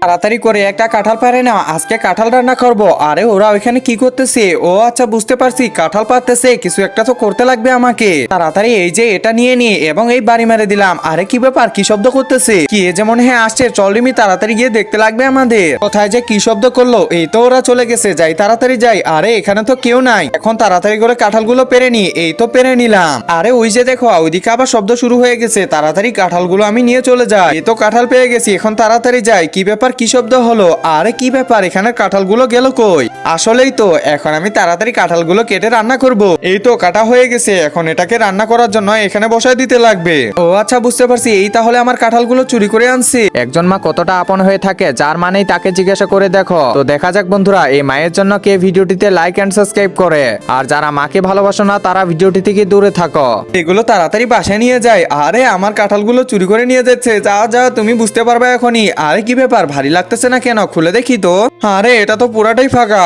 তাড়াতাড়ি করে একটা কাঁঠাল পারে না, আজকে কাঁঠাল রান্না করবো। আরে ওরা ওইখানে কি করতেছে? ও আচ্ছা, বুঝতে পারছি, কাঁঠাল পারতেছে, কিছু একটা তো করতে লাগবে আমাকে। তাড়াতাড়ি এই যে এটা নিয়ে নি এবং এই বাড়ি মেরে দিলাম। আরে কি ব্যাপার, কি শব্দ করতেছে? কি এ যেমন হ্যাঁ আসছে, চল রিমি তাড়াতাড়ি গিয়ে দেখতে লাগবে আমাদের। কোথায় যে কি শব্দ করলো? এই তো ওরা চলে গেছে, যাই তাড়াতাড়ি যাই। আরে এখানে তো কেউ নাই, এখন তাড়াতাড়ি করে কাঁঠালগুলো পেরে নি। এই তো পেরে নিলাম। আরে ওই যে দেখো, ওইদিকে আবার শব্দ শুরু হয়ে গেছে, তাড়াতাড়ি কাঁঠালগুলো আমি নিয়ে চলে যাই। এই তো কাঁঠাল পেয়ে গেছি, এখন তাড়াতাড়ি যাই। কি ব্যাপার, কি শব্দ হলো? আরে কি ব্যাপার, এখানে কাঁঠালগুলো গেল কই? আসলেই তো এখন আমি তাড়াতাড়ি কাঁঠালগুলো কেটে রান্না করব। এই তো কাটা হয়ে গেছে, এখন এটাকে রান্না করার জন্য এখানে বসায় দিতে লাগবে। ও আচ্ছা, বুঝতে পারছি, এই তাহলে আমার কাঁঠালগুলো চুরি করে আনছি। একজন মা কতটা আপন হয়ে থাকে, যার মানেই তাকে জিজ্ঞাসা করে দেখো। তো দেখা যাক বন্ধুরা, এই মায়ের জন্য কে ভিডিওটিতে লাইক এন্ড সাবস্ক্রাইব করে, আর যারা মাকে ভালোবাসো না তারা ভিডিওটি থেকে দূরে থাকো। এগুলো তাড়াতাড়ি বাসায় নিয়ে যায়। আরে আমার কাঁঠালগুলো চুরি করে নিয়ে যাচ্ছে, যা যা, তুমি বুঝতে পারবে এখনই। আরে কি ব্যাপার, ভারী লাগতেছে না কেন? খুলে দেখি তো। আরে এটা তো পুরাটাই ফাঁকা।